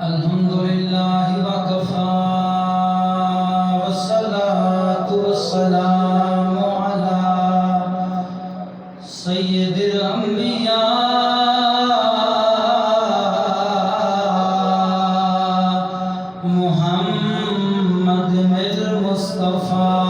الحمدللہ وکفا والصلاة والسلام علی سید الانبیاء محمد المصطفیٰ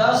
10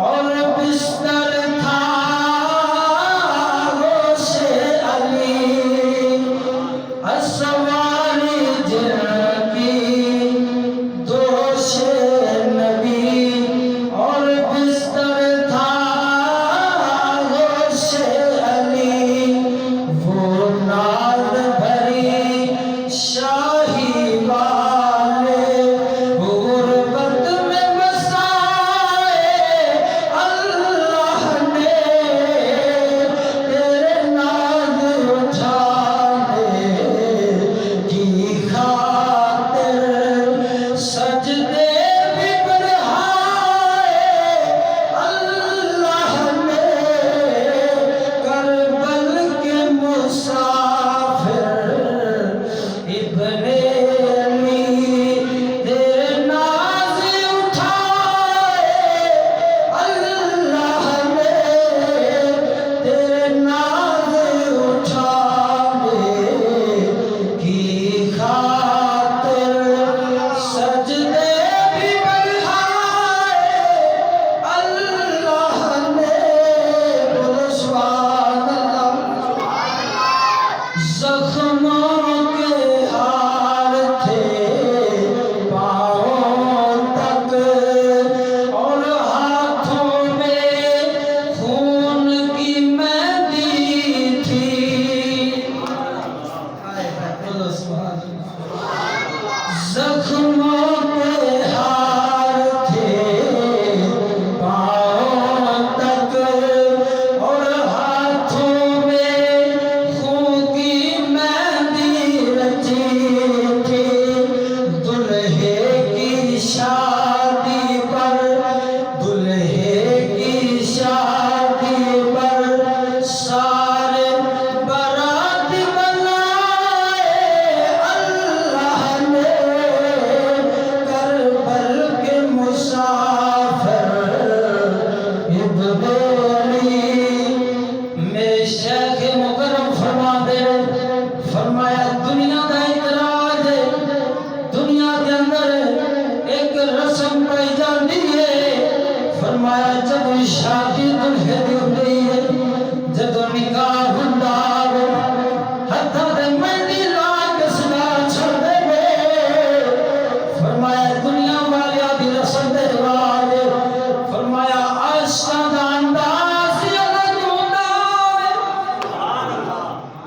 اور بستر تھا گوش علی اسواری جن کی دوش نبی اور بستر تھا گوش علی وہ ناز بھری شاہی والے غربت میں بسائے اللہ نے تیرے ناز اٹھانے کی خاطر سجدے بھی بڑھائے اللہ نے کربل کے مسافر ابن علی تیرے ناز اٹھائے اللہ نے تیرے ناز اٹھانے کی خاطر سجدے بھی بڑھائے اللہ نے بولو سبحان اللہ زخموں کے ہار تھے پاؤں تک اور ہاتھوں میں خون کی مہندی تھی بولو سبحان اللہ زخموں کے ہار تھے پاؤں تک اور ہاتھوں میں خون کی مہندی رچی تھی دلہے کی شادی پر دلہے کی شادی پر سارے بارات بلائے اللہ نے کربل کے مسافر ابن علی میرے شیخ مکرم فرما دے فرمایا دنیا کا اعتراض ہے دنیا کے اندر ایک رسم پائی جاتی ہے فرمایا جب شادی دلہے دی ہوئی ہے جب نکاح ہوندا ہے ہتھاں تے مہندی لا کے سلا چھڑ دے فرمایا دنیا والیاں دی رسم دے رواج فرمایا عاشقاں دا انداز ہی الگ ہوندا ہے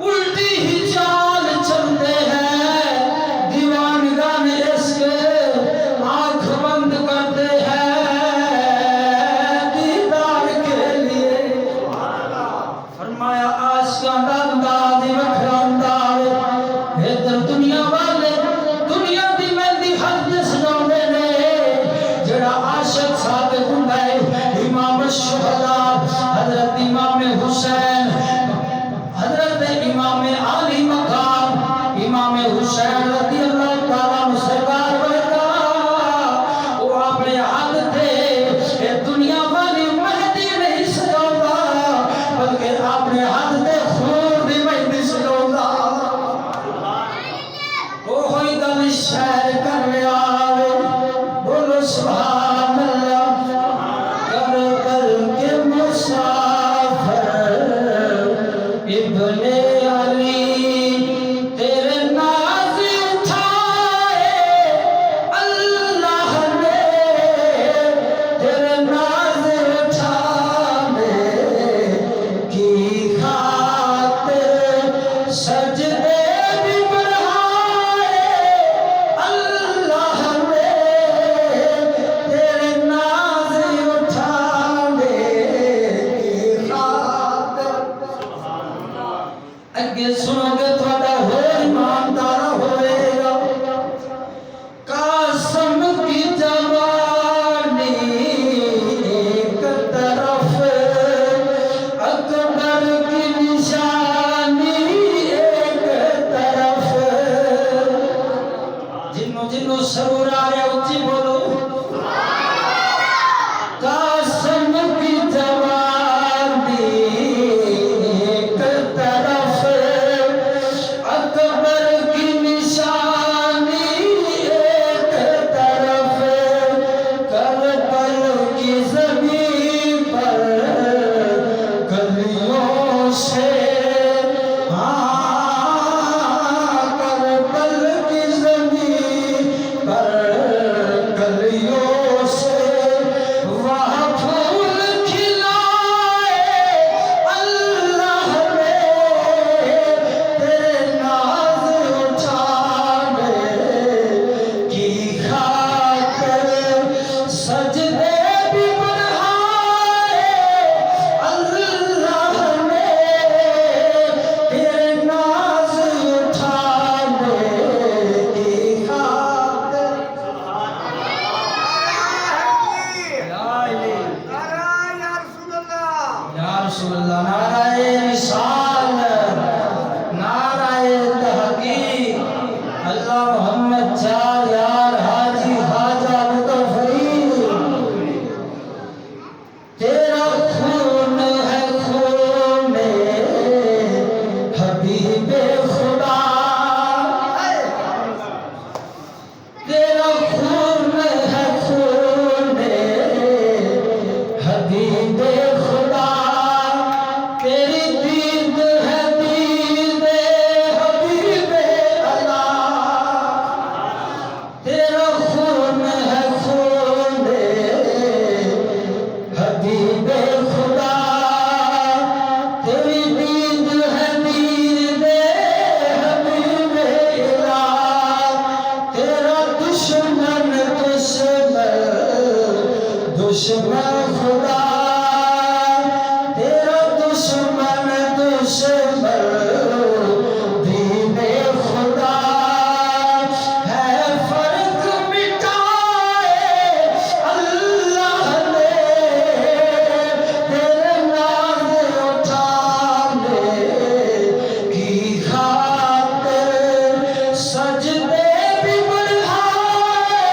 الٹی ہی چال چلتے ہیں دیوانگان عشق آنکھ بند کرتے ہیں دیدار کے لیے رسول اللہ نعرہ رسالت نعرہ تحقیق اللہ محمد چار یار حاجی خواجہ مظفری تیرا خون ہے خون حبیب خدا تیرا خون ہے خون حبیب خدا تیری دید ہے دید حبیب اللہ تیرا خون ہے خون حبیب خدا تیری دید ہے دید حبیب اللہ تیرا دشمن دشمن خدا تیرا دشمن دین خدا ہے فرق مٹائے اللہ نے تیرے ناز اٹھانے کی خاطر سجدے بھی بڑھائے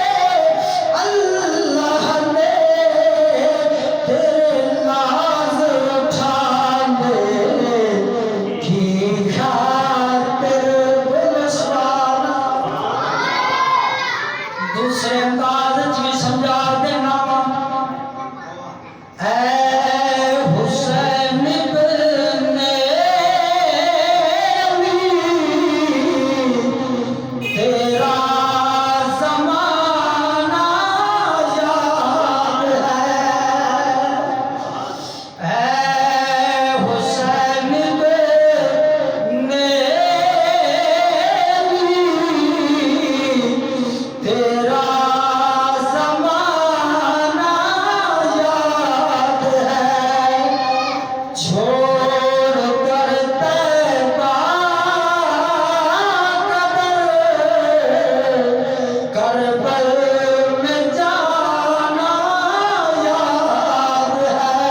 اللہ نے تیرے ناز اٹھانے کی خاطر دوسرے انداز بھی سمجھا دینا اے حسین ابن علی تیرا زمانہ یاد ہے اے حسین ابن علی تیرا زمانہ یاد ہے چھوڑ کر طیبہ کربل میں جانا یاد ہے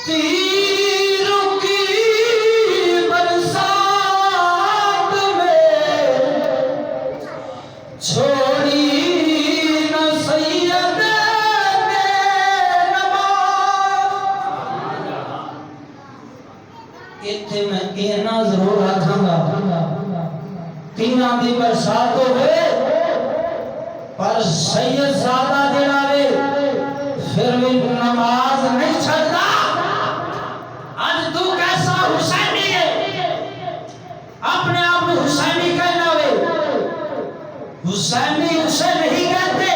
تیروں کی برسات میں چھوڑی نہ سید نے نماز اتنے میں کہنا ضرور آکھاں گا تیناں دی برسات ہوئے پر سید زیادہ دلاوے پھر بھی نماز نہیں چھڑتا آج تو کیسا حسینی ہے اپنے آپ میں حسینی کہنا ہوئے حسینی اسے نہیں کہتے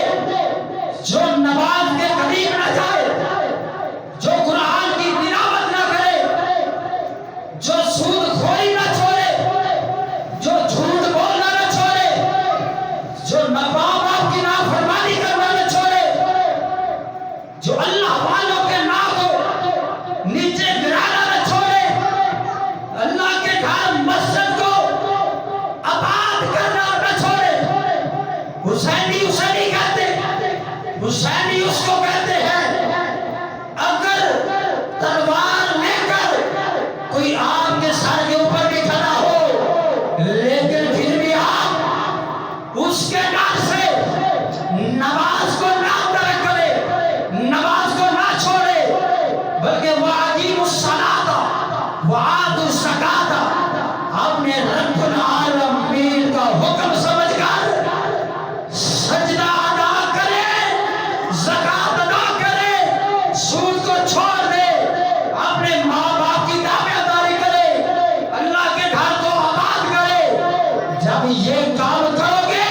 جو نماز کے قریب نہ جائے جو قرآن کی تلاوت نہ کرے جو سود خوری نہ چھوڑے جو جھوٹ بولنا نہ چھوڑے جو ماں باپ کی نافرمانی کرنا نہ چھوڑے جو اللہ والوں کے نام کو نیچے گرانا نہ چھوڑے اللہ کے گھر مسجد کو آباد کرنا نہ چھوڑے حسینی اسے نہیں کہتے حسینی اس کو کہتے ہیں اگر تلوار لے کر کوئی آپ کے سر کے اوپر بھی کھڑا ہو لیکن پھر بھی آپ اس کے ڈر سے نماز کو نہ ترک کرے نماز کو نہ چھوڑے بلکہ وَأَقِیمُوا الصَّلَاةَ وَآتُوا الزَّکَاةَ اپنے رب العالمین کا حکم سمجھ کر سجدہ ادا کرے زکات ادا کرے سود کو چھوڑ دے اپنے ماں باپ کی تابعداری کرے اللہ کے گھر کو آباد کرے جب یہ کام کرو گے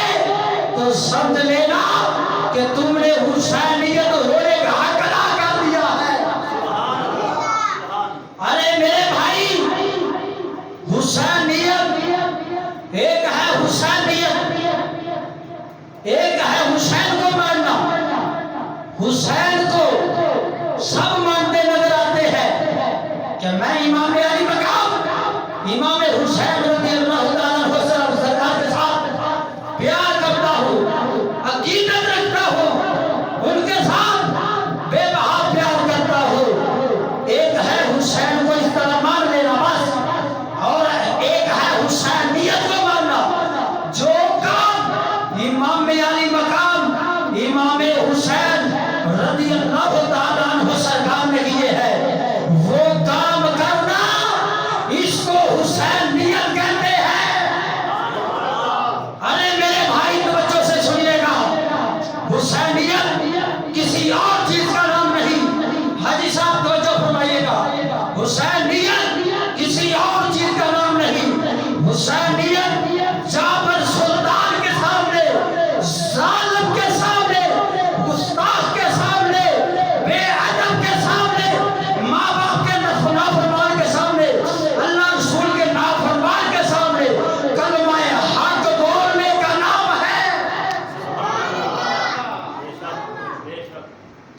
تو سمجھ لینا کہ تم نے حسینیت ہونے کا حق ادا کر دیا ہے ارے میرے بھائی حسینیت ایک ہے حسینیت ایک ہے حسین کو ماننا حسین کو سب مانتے نظر آتے ہیں کہ میں امام علی مقام امام حسین رضی اللہ تعالیٰ عنہ سرکار کے ساتھ پیار کرتا ہوں عقیدت رکھتا ہوں ان کے ساتھ بے بہا پیار کرتا ہوں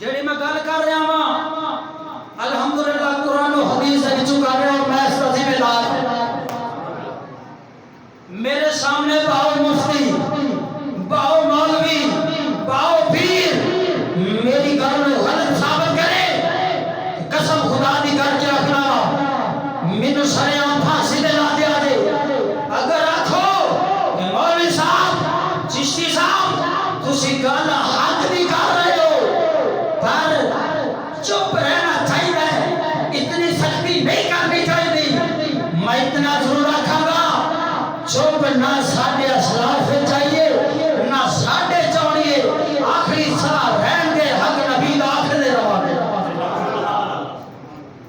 جڑی میں گل کر رہا ہاں الحمدللہ قرآن و حدیث سے چکا رہے اور میں اس رضی میں دار میرے سامنے باؤ مفتی باؤ مولوی باؤ پیر میری گل میں غلط ثابت کرے قسم خدا دی کر کے رکھنا مینوں سریعام پھانسی دے لا دیا دے اگر آکھو کہ مولوی صاحب چشتی صاحب تسی گل حق نہیں کر رہے ہو پر چپ رہنا چاہیے اتنی سختی نہیں کرنی چاہیے میں اتنا ضرور رکھا گا چپ نہ ساڑھے اسلاف چاہیے نہ ساڑھے چاہیے آخری سال رہن گے حق نبی دا آخر دے رہا ہے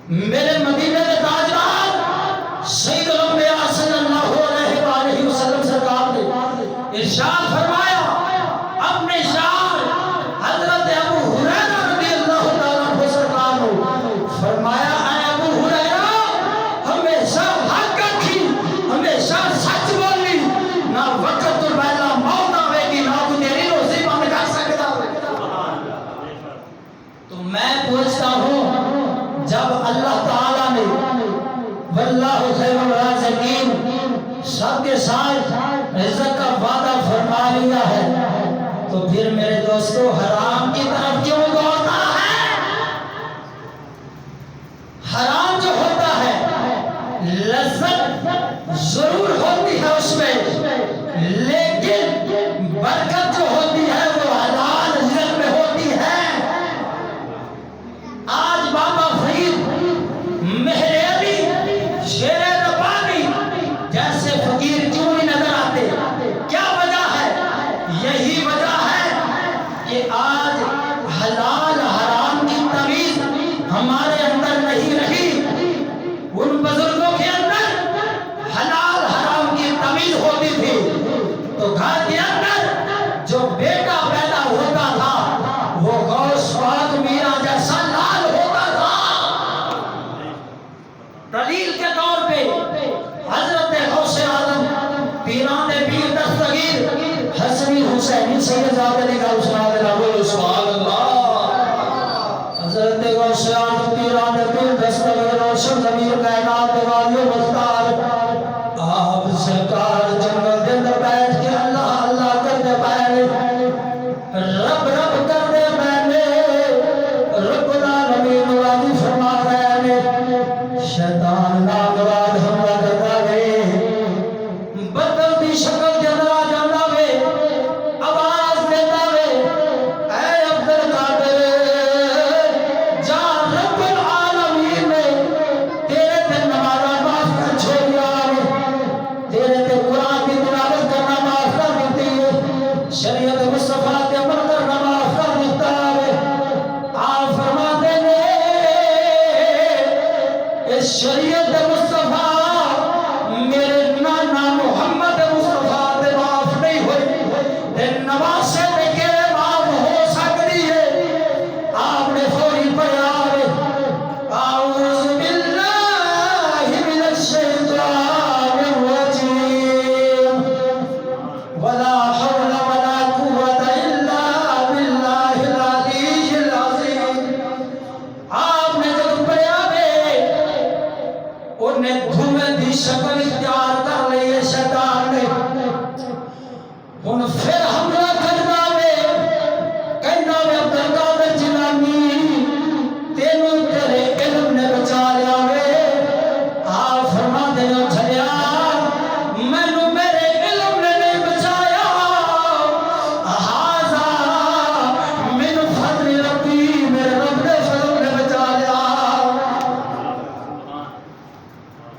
میرے مدینہ کے تاجدار سید الانبیاء صلی اللہ علیہ وآلہ وسلم سرکار نے ارشاد فرمایا اپنے شان حضرت ابو ہریرہ رضی اللہ تعالیٰ عنہ سرکار نے فرمایا اے ابو ہریرہ ہمیشہ حق رکھی ہمیشہ سچ بولی نہ وقت تو پہلا موت آوے گی نہ تو تیری روزی بند کر سکتا تو میں پوچھتا ہوں جب اللہ تعالیٰ نے واللہ خیر الرازقین سب کے ساتھ رزق کا وعدہ فرما لیا ہے تو پھر میرے دوستو حرام کی طرف کیوں دوڑتا ہے حرام جو ہوتا ہے لذت ضرور ہوتی ہے اس میں لیکن برکت جو ہوتی ہے وہ حلال رزق میں ہوتی ہے آج بابا فرید مہر علی شیر ربانی جیسے فقیر کیوں نہیں نظر آتے کیا وجہ ہے یہی وجہ ہے کہ آج حلال حرام کی تمیز ہمارے اندر نہیں رہی ان بزرگوں کے اندر حلال حرام کی تمیز ہوتی تھی تو گھر کے اندر جو بیٹا پیدا ہوتا تھا وہ غوث پاک میرا جیسا لال ہوتا تھا دلیل کے طور پہ حضرت غوث اعظم پیران پیر دستگیر حسنی حسینی سید زادہ علی کا اسناد نبوی سبحان اللہ حضرت غوث اعظم پیران پیر دستگیر روشن ضمیر کائنات والی مختار آپ سرکار جنگل دے اندر بیٹھ کے اللہ اللہ کرتے پائے رب رب کرتے پائے رب العالمین راضی فرما رہے شیطان نامراد حملہ کرتا گئے بدل دی شکل کے اندر آ جانا وے آواز دیتا وے اے عبد القادر جا رب العالمین نے تیرے تے نمازاں معاف کر چھوڑیا تیرے تے قرآن کی تلاوت کرنا معاف کر دیتی ہے شریعت مصطفیٰ کے عمل کرنا معاف کر دیتا ہے آپ فرماتے ہیں اس شریعت مصطفیٰ میرے نانا محمد مصطفیٰ دے معاف نہیں ہوئی دے نواسے دے کے معاف ہو سکتی ہے آپ نے فوری پیار اعوذ باللہ من الشیطان الرجیم ولا حول ولا قوة الا باللہ العلی العظیم آپ نے جب پیارے انہیں دھویں دی شکل اختیار کر لئے شیطان نے ان پھر حملہ کرنا وے کہنا وے عبد القادر جیلانی تینوں تیرے علم نے بچا لیا وے آپ فرما دینا چھلیا مینوں میرے علم نے نہیں بچایا ہاذا من فضل ربی میرے رب نے فضل نے بچا لیا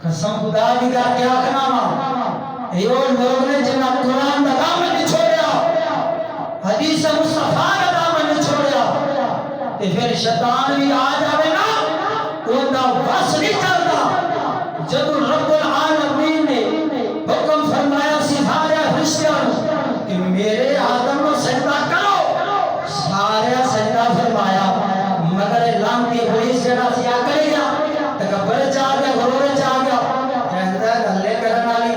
قسم خدا کی کر کے آخنا ایو لوگ نے جنہ قرآن کا دامن نہیں چھوڑیا حدیث مصطفیٰ کا دامن نہیں چھوڑیا تے پھر شیطان بھی آ جاوے نا ان دا بس نہیں چلتا جب رب العالمین نے حکم فرمایا سارے فرشتوں کہ میرے آدم کو سجدہ کرو سارے سجدہ فرمایا مگر لانتی ہوئی سجدہ سیا کرے گا تکبر چاہ گیا غرور چاہ گیا کہتا ہے گلے کرنا لی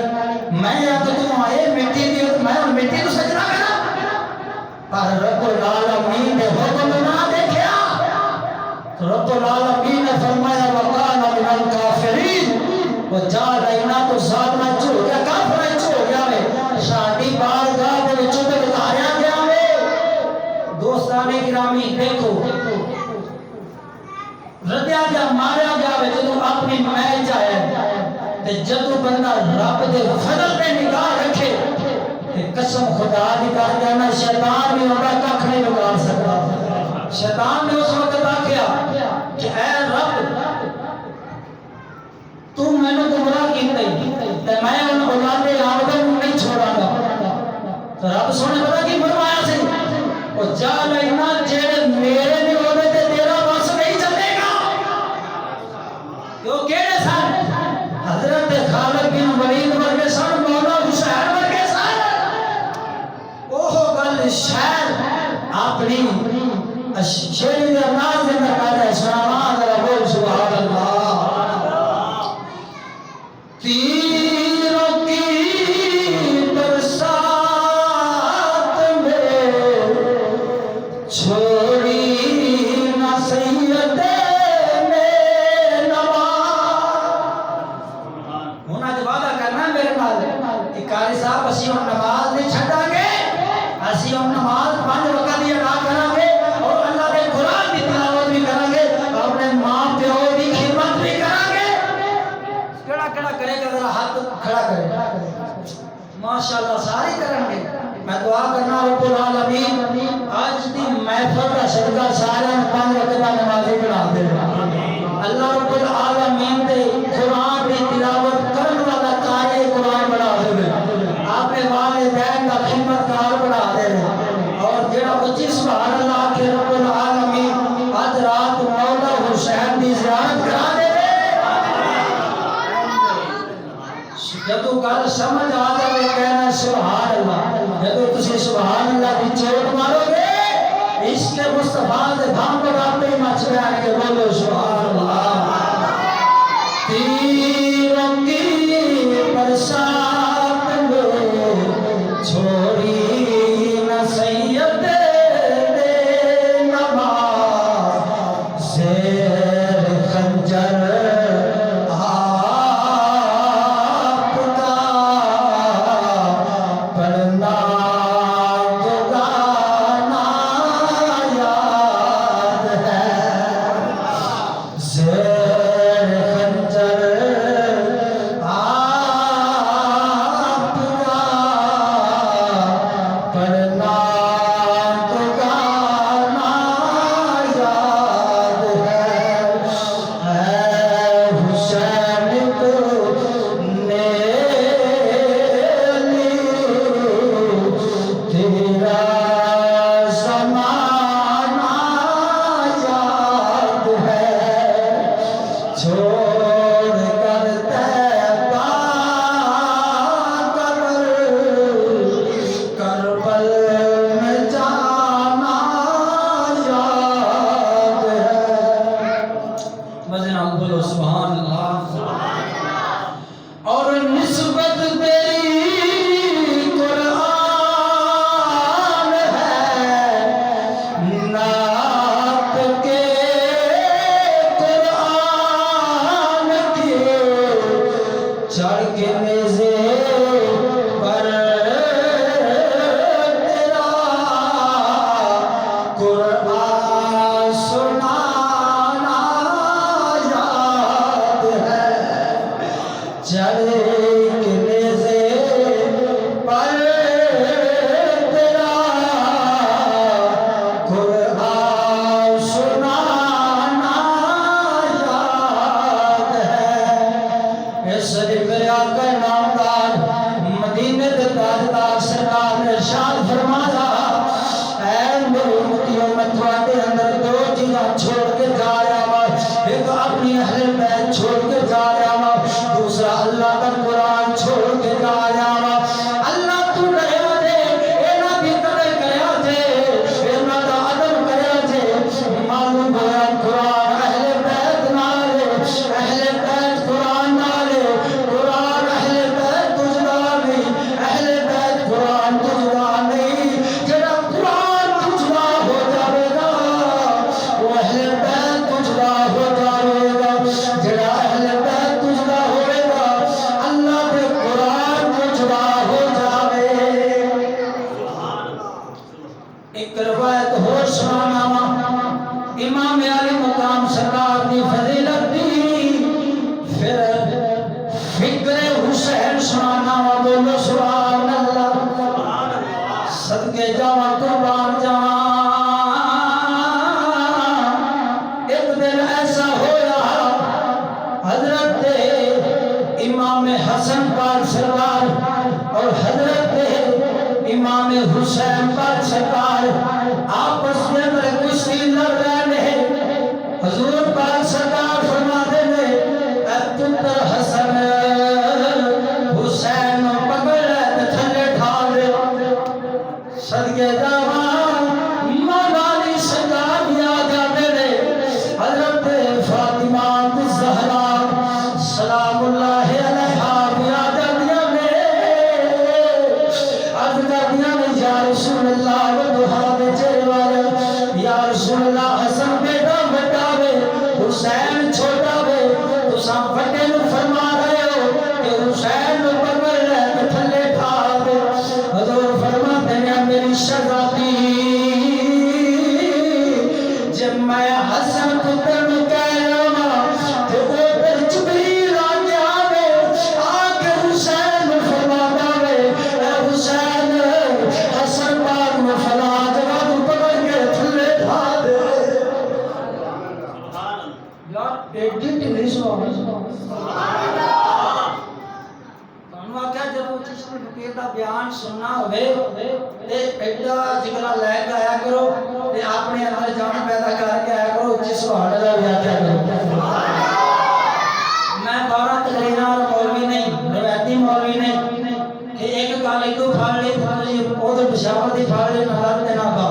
میں اب تم آئے مٹی دی میں مٹی تو سجدہ کرا پر رب العالمین نے حکم نہ دیکھیا دیکھو ردیا جا ماریا جاوے جدو اپنی میں جائے تے جدو بندہ رب دے فضل پہ نگاہ رکھے تے قسم خدا دی کر جانا شیطان بھی ہوگا ککھ نہیں بگاڑ سکتا شیطان نے اس وقت آکھیا کہ اے رب تو میں نے گمراہ کیتے تے میں ان اولاد آدم نہیں چھوڑا گا تو رب سونے پتا کی فرمایا سی او جا لینا جڑے میرے نہیں ہونے تے تیرا بس نہیں چلے گا کیوں کہڑے سن حضرت خالد بن ولید ورگے سن مولا حسین ورگے سن اوہ گل شاید اپنی شیری دے انداز دے اندر کہہ رہے سبحان اللہ بول سبحان اللہ تیروں کی برسات میں چھوڑی نہ سید نے نماز ہونا جو وعدہ کرنا میرے نال کہ قاری صاحب اسی ہم نماز نہیں چھڈا گے اسی ہم نماز 5 وقت دی ادا کریں گے اور اللہ کے قرآن کی تلاوت بھی کریں گے اپنے ماں پیو کی خدمت بھی کریں گے کڑا کرے گا ذرا ہاتھ کھڑا کرے ماشاءاللہ ساری کریں گے میں دعا کرنا رب العالمین آج دی محفل کا صدقہ سارے 5 وقت کا نمازی بنا دے اللہ رب العالمین دے قرآن کی تلاوت کرن والا قاری قرآن بنا دے اپنے والدین کا خدمت کار بنا دے اور جڑا بچی سبحان اللہ کہ رب العالمین آج رات مولا حسین دی زیارت کرا دے جدو گل سمجھ آ جائے کہنا سبحان اللہ جدو تسی سبحان اللہ کی چوٹ مارو گے عشق مصطفیٰ دے دھام کو رابطے ہی مچ گیا کہ بولو سبحان اللہ تیروں کی برسات میں چھوڑی نہ سید نے نماز زیر خنجر ایک روایت ہو سنانا دن ایسا ہویا حضرت امام حسن پاک سرکار اور حضرت امام حسین پاک سرکار آپس میں اندر کشتی لڑ رہے ہیں. حضور پاک سرکار فرماتے ہیں اے پتر حسن حسین پکڑ لے تھلے ڈھال دے. صدقے جاواں مولا علی سرکار یاد آتے ہیں حضرت فاطمہ الزہرا سلام اللہ علیہا یاد آدیاں نے عرض کردیاں نے یا رسول اللہ ودہا دے چہرے والے یا رسول اللہ حسن بیٹا بڑا وے حسین چھوٹا وے تساں بڑے نو فرما رہے ہو کہ حسین نو پکڑ لے تھلے ڈھال دے. حضور فرماتے ہیں میری شہزادی جب میں حسن پتر نو کہہ رہا کہ وہ پھر جبریل آ گیا وے آ کے حسین نو فرماتا وے اے حسین حسن پاک نو فلاں جگہ تو پکڑ کے تھلے ڈھال دے. یار ایڈی ٹھنڈی سوال کیا جب چشتی فقیر دا بیان سننا ہوئے تے ایڈا جگرا لے کے آیا کرو تے اپنے اندر جان پیدا کر کے آیا کرو جس سبحان اللہ بھی آیا کرو. میں بارہ تقریرہ اور مولوی نہیں روایتی مولوی نہیں کہ ایک گل کو پھاڑ لے وہ تو پشاور دی پھاڑ لے نہ تے نہ با.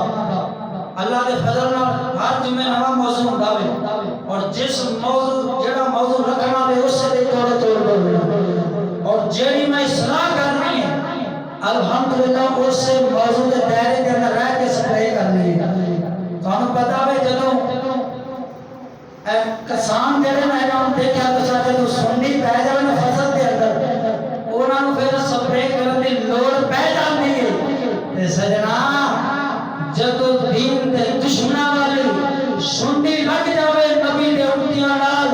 اللہ دے فضل نال ہر جمعے نواں موضوع ہوندا وے اور جس موضوع جڑا موضوع رکھنا وے اس سے توڑ توڑ بولنا اور جیڑی میں اصلاح کرنی ہے الحمدللہ اس سے موضوع کے دائرے کے اندر رہ کے سپرے کرنی ہے. تمہیں پتا ہے جدوں کسان جڑے میدان دیکھا تو چاہتے تو سنڈی پہ جائے نا فصل کے اندر انہاں نوں پھر سپرے کرن دی لوڑ پہ جاندی ہے. تے سجنا جدوں دین دے دشمناں والی سنڈی لگ جاوے نبی دے امتیاں نال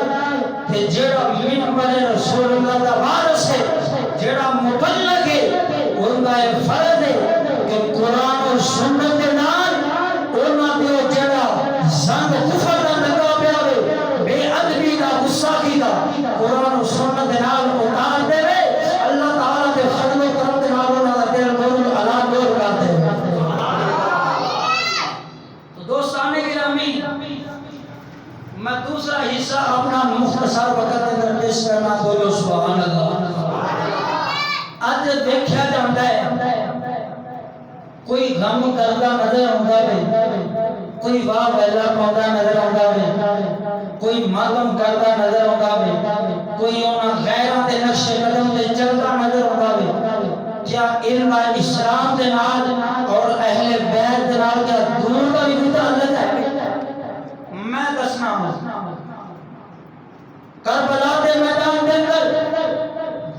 تے جڑا منبر رسول اللہ دا وارث ہے جڑا مبلغ ہے ان دا یہ فرض ہے کہ قرآن اور سنت دے نال انہاں دے جڑا زنگ کفر دا لگا پیا ہوئے بے ادبی دا گستاخی دا قرآن اور سنت دے نال اتار دے وے اللہ تعالیٰ دے فضل و کرم دے نال انہاں دا دل نور علا نور کر دے. تو دوستان گرامی میں دوسرا حصہ اپنا مختصر وقت اندر پیش کرنا بولو سبحان اللہ. اج دیکھا جاتا ہے کوئی غم کردا نظر آندا وے کوئی واہ ویلا پاوندا نظر آندا وے کوئی ماتم کردا نظر آندا وے کوئی انہاں غیراں دے نقش قدم تے چلدا نظر آندا وے. کیا علم اسلام دے نال اور اہل بیت دے نال کیا دور دا بھی تعلق ہے؟ میں دسنا ہوں کربلا دے میدان دے اندر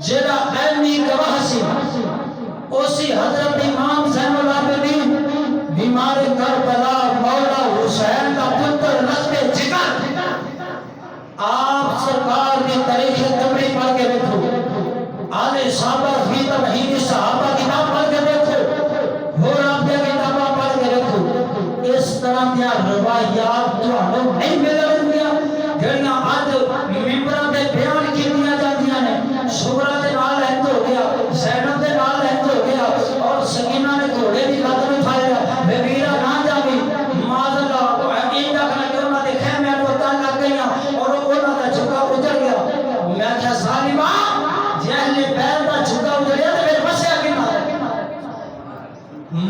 جڑا علمی گواہ سی اسی حضرت امام زین العابدین بیمار کربلا مولا حسین کا پتر رکھتے جگر آپ سرکار کی تاریخ قبری پڑھ کے دیکھو آل صحابہ فی توحید صحابہ کتاب پڑھ کے دیکھو اور آپ کے کتاباں پڑھ کے دیکھو اس طرح دیا روایات جو ہمیں نہیں مل گیا جڑیاں آج ممبران دے بیان کی دیا جاندیاں نے شبرہ دے نال ہند ہو گیا زینب دے نال ہند ہو گیا اور سکینہ نے گھوڑے دی لات میں پھایا بے ویرا نہ جاوی معاذ اللہ این دا کھنا کہ انہاں دے خیمے کو تان لگ گئیاں اور انہاں دا جھکا اجڑ گیا. میں کہا ظالما جے اہل بیت دا جھکا اجڑیا تے پھر وسیا کنا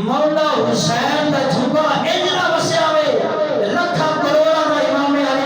مولا حسین دا جھکا اجڑا وسیا وے لکھاں کروڑاں دا امام علی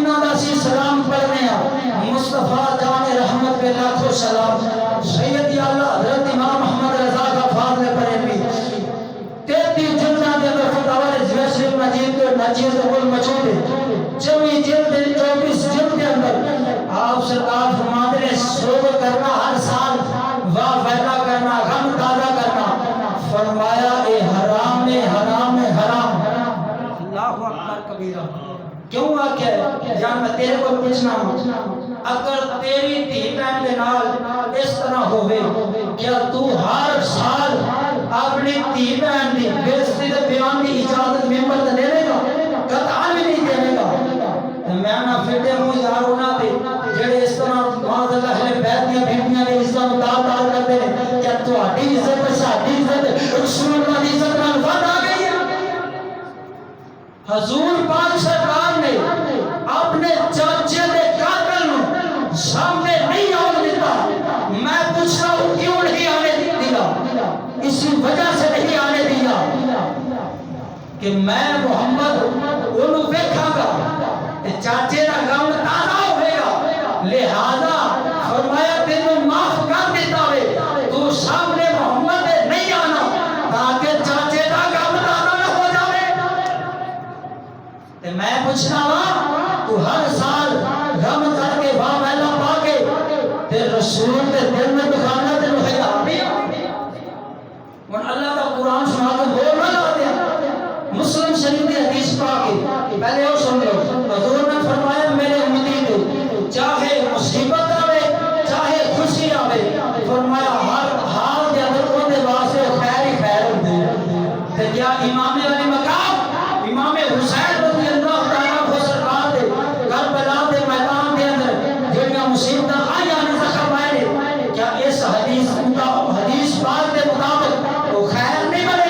جنہ دا سی سلام پڑھنے مصطفیٰ جان رحمت کے لاکھوں سلام سید اعلیٰ حضرت امام محمد رضا کا فاضل پڑھیں بھی 33 جلداں دے اندر فتاوی جویسری مجید کے نچیز کل مچود چویں جلد 24 جلد کے اندر آپ سرکار فرماتے ہیں سوگ کرنا ہر سال واہ ویلا کرنا غم تازہ کرنا فرمایا اے حرام ہے حرام ہے حرام اللہ اکبر کبیرہ کیوں آکھیا ہے جان میں تیرے کو پوچھنا ہوں اگر تیری دھی بہن کے نال اس طرح ہوئے کیا تو ہر سال اپنی دھی بہن کی بےعزتی کے بیان کی اجازت ممبر تے دے گا قطعا بھی نہیں دے گا میں نہ پھٹے منہ یار ہونا تے جڑے اس طرح معاذ اللہ اہل بیت دی بیٹیاں نے عزت مطابق کرتے ہیں کیا تہاڈی عزت ساڈی عزت رسول اللہ دی عزت نال ود آ گئی ہے حضور پاک سرکار نے اپنے چاچے دے قاتل نو سامنے نہیں آنے دیتا میں پوچھ رہا ہوں کیوں نہیں آنے دیا اسی وجہ سے نہیں آنے دیا کہ میں محمد انہوں دیکھا گا کہ چاچے دا غم تازہ ہوئے گا لہذا فرمایا تینوں معاف کر دیتا ہوئے تو سامنے محمد نہیں آنا تاکہ چاچے دا غم تازہ نہ ہو جاوے تے میں پوچھنا ہوں تو ہر سال غم کر کے واہ ویلا پا کے تے رسول دے دل میں دکھانا تے حیا نہیں اور اللہ کا قرآن سنا کے بول نہ لاتے مسلم شریف کی حدیث پاک پہلے اور سن لو حضور نے فرمایا میرے امتی دے چاہے مصیبت آوے چاہے خوشی آوے فرمایا ہر حال دے اندر ان دے واسطے خیر ہی خیر ہوندے تے کیا امام علی مقام امام حسین رضی اللہ تعالیٰ عنہ سرکار دے کربلا دے میدان دے اندر جڑیاں مصیبتاں آئیاں نے زخم آئے نے کیا اس حدیث پاک دے مطابق وہ خیر نہیں بنے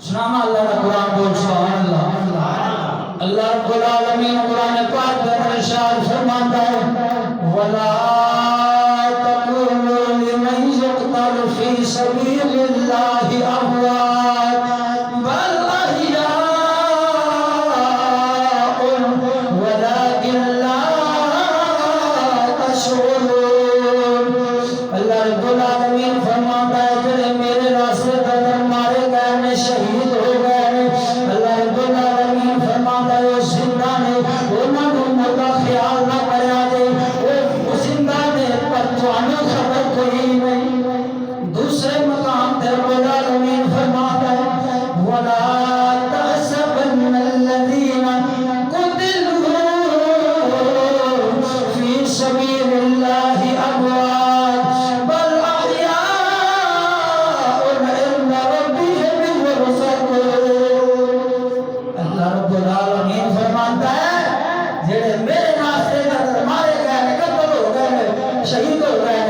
سنانا اللہ کا قرآن بول سبحان اللہ اللہ رب العالمین قرآن پاک میں ارشاد فرماتا ہے وَلَا تَقُولُوا لِمَنْ يُقْتَلُ فِي سَبِيلِ اللَّهِ أَمْوَاتٌ بَلْ أَحْيَاءٌ وَلَكِنْ لَا تَشْعُرُونَ اللہ رب العالمین فرماتا ہے جڑے میرے راستے پر مارے گئے نے شہید ہو گئے اللہ رب العالمین فرماتا ہے زندہ نے انہاں نوں موت دا خیال نہ کریا جے وہ زندہ نے پر تانوں خبر کوئی نہیں دوسرے مقام تے رب العالمین فرماتا ہے ولا تحسبن الذين قتلوا في سبيل الله اموات بل احياء عند ربهم يرزقون اللہ رب العالمین فرماتا ہے جڑے میرے راستے میں مارے گئے قتل ہو گئے شہید ہو گئے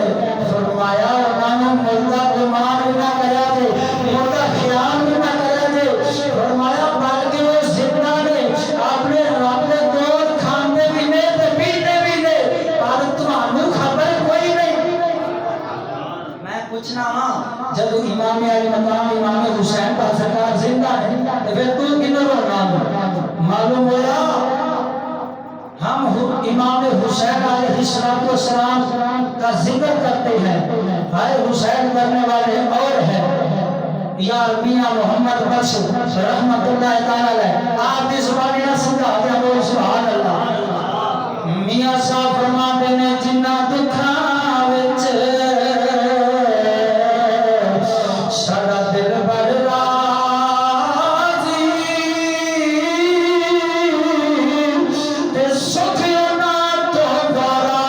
فرمایا انہاں نوں مردہ گمان نہ کریا جے مردہ خیال نہ کریا جے فرمایا بلکہ وہ زندہ نے اپنے رب دے دور کھاندے بھی نے تے پیندے بھی نے پر تانوں خبر کوئی نہیں میں پوچھنا ہاں جب امام علی مقام امام حسین کا سرکار زندہ ہے تو پھر تو کدھر ہونا معلوم ہوا ہم امام حسین علیہ السلام کا ذکر کرتے ہیں بھائی حسین کرنے والے اور ہیں یا میاں محمد بخش رحمت اللہ تعالی علیہ آپ کی زبانی نہ سمجھا دیا وہ سبحان اللہ میاں صاحب فرماتے ہیں جنہ دکھاں وچ ساڈا دل بڑھ راضی تے سکھ انہاں تو بارا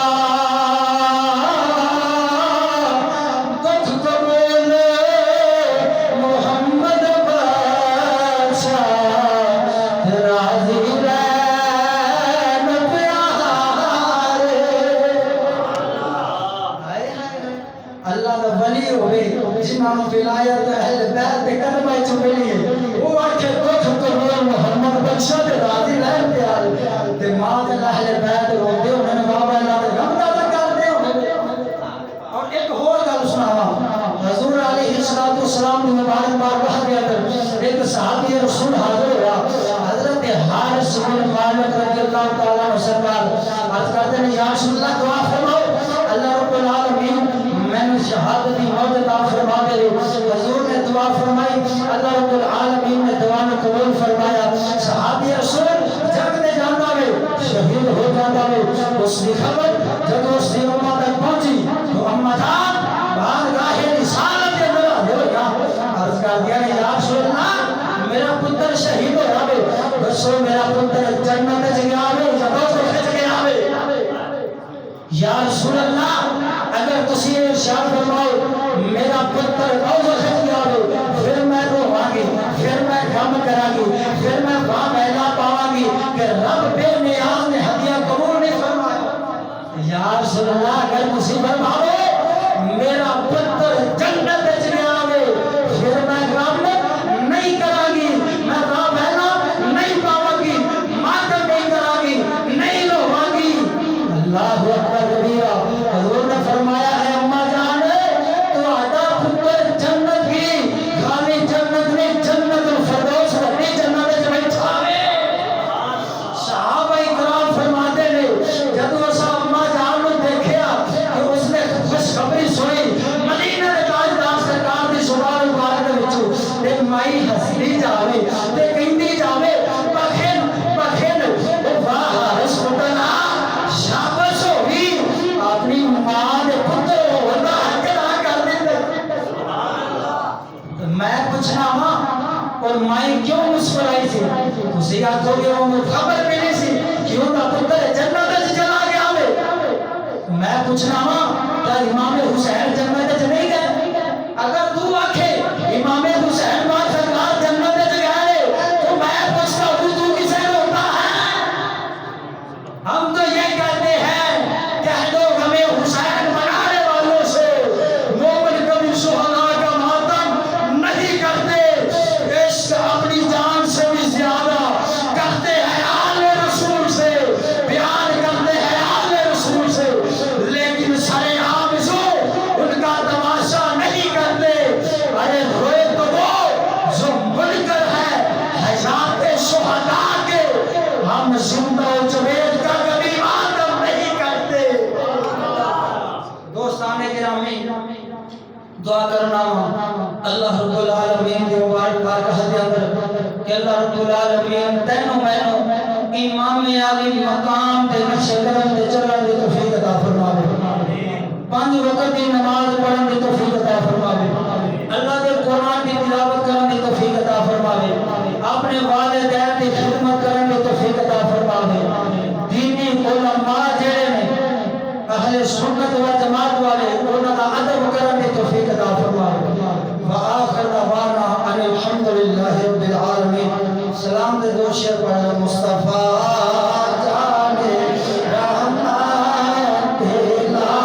دکھ قبول محمد بادشاہ راضی رہن پیارے اللہ دا ولی ہوئے جنہاں ولایت اہل بیت دے قدمہ وچ ملی ہے وہ آکھے دکھ قبول محمد بادشاہ دے راضی رہن پیارے تے ماں دے اہل بیت روندے انہاں نے بابا اللہ دے غم تازہ کردے ہوندے اور ایک اور گل سناواں حضور علیہ السلام دی مبارک بارگاہ دے اندر ایک صحابی رسول حاضر انس بن مالک رضی اللہ تعالیٰ عنہ سرکار عرض کرتے ہیں یا رسول اللہ دعا فرماؤ اللہ رب العالمین میں نے شہادت کی موت عطا فرما دے. حضور نے دعا فرمائی, اللہ رب العالمین نے دعا کو قبول فرمایا. صحابی رسول جنگ میں جانا ہے, شہید ہو جاتا ہے. اس کی خبر جب اس کی امہ تک پہنچی تو امہ جان بارگاہ رسالت کے اندر ہو گیا. عرض کر دیا یا رسول اللہ میرا پتر شہید ہو جاوے, بسو میرا پتر جنت میں گیا ہے یا دوزخ میں گیا ہے. یا رسول اللہ اگر تسی ارشاد فرماؤ میرا پتر دوزخ میں گیا ہے پھر میں رواں گی, پھر میں غم کراں گی, پھر میں وہاں میلا پاواں گی کہ رب بے نیاز نے ہدیہ قبول نہیں فرمایا. یا رسول اللہ اگر تسی فرماؤ میرا پتر جنت میں گیا ہے پھر میں غم نہیں کراں گی, میں وہاں میلا نہیں پاواں گی, ماتم نہیں کراں گی, نہیں رواں گی. اللہ اکبر کبیرہ. حضور نے فرمایا ہے اماں جان تو آدھا پتر جنت کی خالی جنت میں جنت الفردوس رہنی جنت میں بیٹھا ہے. صحابہ اکرام فرماتے ہیں جب اسا اماں جان نے دیکھا کہ اس نے خوشخبری سنی مدینہ کے تاجدار سرکار دی زبان مبارک وچوں تے مائی ہسدی جاوے تے کہندی جاوے بخن بخن واہ حارس پتنا شاباش ہوگی اپنی ماں دے پتر ہونا حق ادا کر دیندے. میں پوچھنا وا اور مائی کیوں مسکرائی سی, تسی آکھو گے وہ خبر ملی سی کیوں دا پتر جنت وچ چلا گیا وے. میں پوچھنا وا کیا امام حسین جنت وچ نہیں گئے؟ اگر تو آکھے امام حسین با سرکار جنت وچ گئے تو میں پوچھتا ہوں تو کسے روتا ہے؟ ہم تو یہ کہتے ہیں کہہ دو ہمیں حسین بنانے والوں سے مومن کبھی شہداء کا ماتم نہیں کرتے, عشق اپنی جان سے بھی زیادہ کرتے ہیں آل رسول سے, پیار کرتے ہیں آل رسول سے, لیکن سرے عام جو ان کا تماشا نہیں کرتے. ارے روئے تو وہ جو منکر ہے حیات شہداء کے, ہم زندہ و جوید کا کبھی ماتم نہیں کرتے. دوستان گرامی دعا کرنا اللہ رب العالمین کے مبارک بارگاہ دے اندر کہ اللہ رب العالمین تینوں مینوں امام علی مقام تے نقش قدم تے چلن دی توفیق عطا فرماوے, 5 وقت دی نماز پڑھن دی توفیق عطا فرماوے, اللہ دے قرآن دی تلاوت کرن دی توفیق عطا فرماوے, اپنے والدین دی خدمت کرن دی توفیق عطا فرماوے. دینی علماء جڑے نے اہل سنت و جماعت والے انہاں دا ادب کرن دی توفیق عطا فرماوے. وآخر دعوانا ان الحمدللہ رب العالمین. سلام دے دو شعر پڑھ مصطفیٰ جانے رحمت تیلا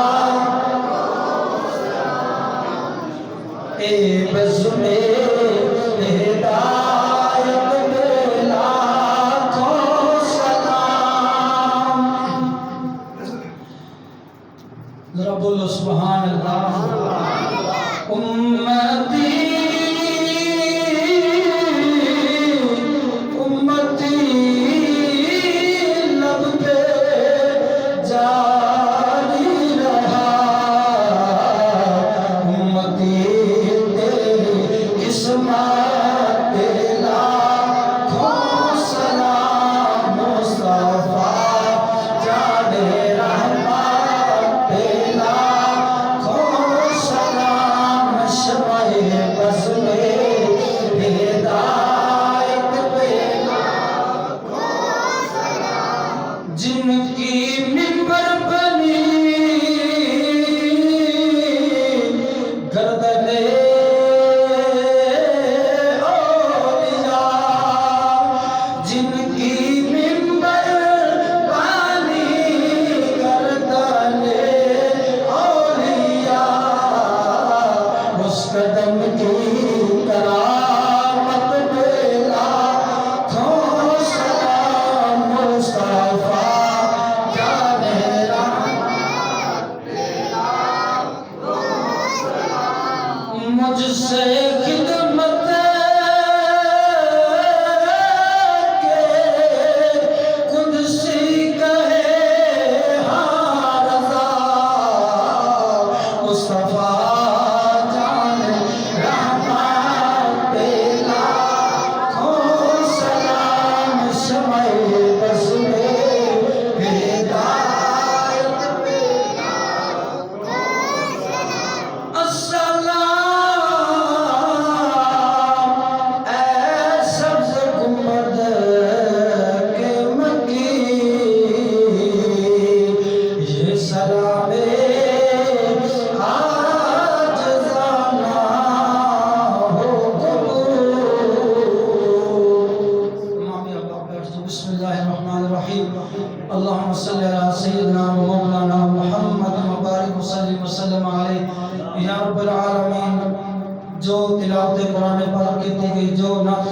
اے بزمے ہدایت بلا کو سلام. ذرا بولو سبحان اللہ. امتی امتی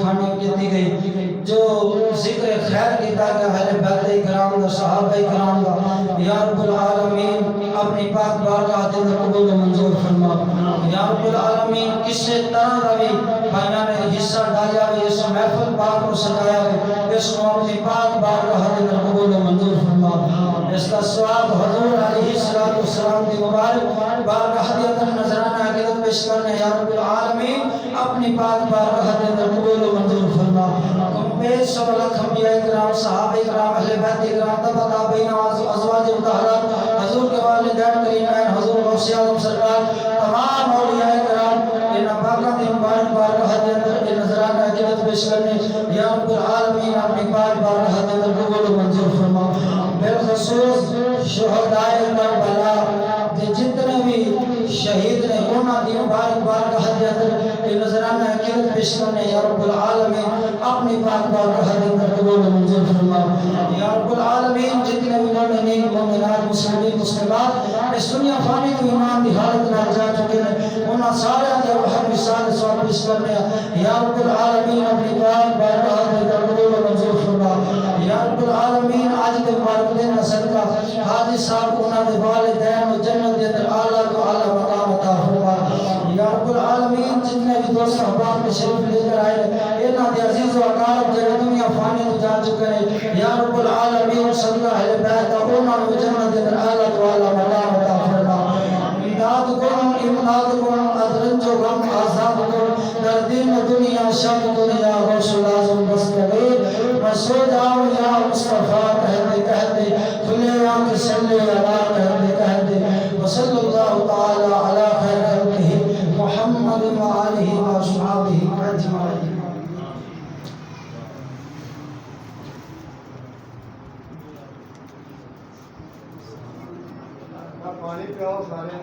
کھانے کی دی گئی جو ذکر خیر کیتا گیا اہل بیت کرام دا صحابہ کرام دا یا رب العالمین اپنی پاک بارگاہ دے اندر قبول و منظور فرما یا رب العالمین کسی طرح دا بھی بھائیاں نے حصہ ڈالیا ہوئے اس محفل پاک کو سجایا ہوئے اس کو اپنی پاک بارگاہ دے اندر قبول و منظور فرما اس کا ثواب حضور علیہ السلام دی مبارک بارگاہ دے اندر نظرانہ عقیدت پیش کرنے یا رب العالمین اپنی پاک بارگاہ دے اندر قبول و منظور فرما بے سب لکھ انبیاء کرام صحابہ کرام اہل بیت کرام تبع تابعین ازواج مطہرات حضور کے والدین کریمین حضور غوث اعظم سرکار تمام اولیاء کرام ان پاکاں دی مبارک بارگاہ دے اندر نظرانہ عقیدت پیش کرنے یا رب العالمین اپنی پاک بارگاہ دے اندر قبول و منظور فرما بالخصوص شہدائے کربلا دے جتنے بھی شہید نے انہاں دی مبارک بارگاہ دے اندر نظرانہ عقیدت پیش کرنے یا رب العالمین اپنی پاک بارگاہ دے اندر قبول و منظور فرما یا رب العالمین جتنے بھی مومنین مومنات مسلمین مسلمات اس دنیا فانی تو ایمان دی حالت میں جا چکے ہیں انہاں سارے دے حق وصال سوال پیش کرنے یا رب العالمین اپنی پاک بارگاہ دے اندر قبول و منظور فرما یا رب العالمین آج دے مبارک دن صدقہ حاجی صاحب انہاں دے والدین و جنت دے اندر اعلیٰ تو اعلیٰ مقام عطا فرما یا رب العالمین جتنے بھی دوست احباب میں شریف لے کر آئے انہاں دے عزیز و اقارب جو دنیا فانی تو جا چکے ہیں یا رب العالمین صدقہ اہل بیت انہاں و جنت دے اندر اعلیٰ تو اعلیٰ مقام عطا فرما امداد کن ادرنج و غم آزاد کن در دین دنیا شب دنیا غوث لازم بس کرے میں سو جاؤں یا مصطفیٰ کہتے کھلے آنکھ صلی اللہ کہتے وصلی اللہ تعالی علی خیر خلقہ محمد و آلہ و اصحابہ اجمعین پانی پیاؤ سارے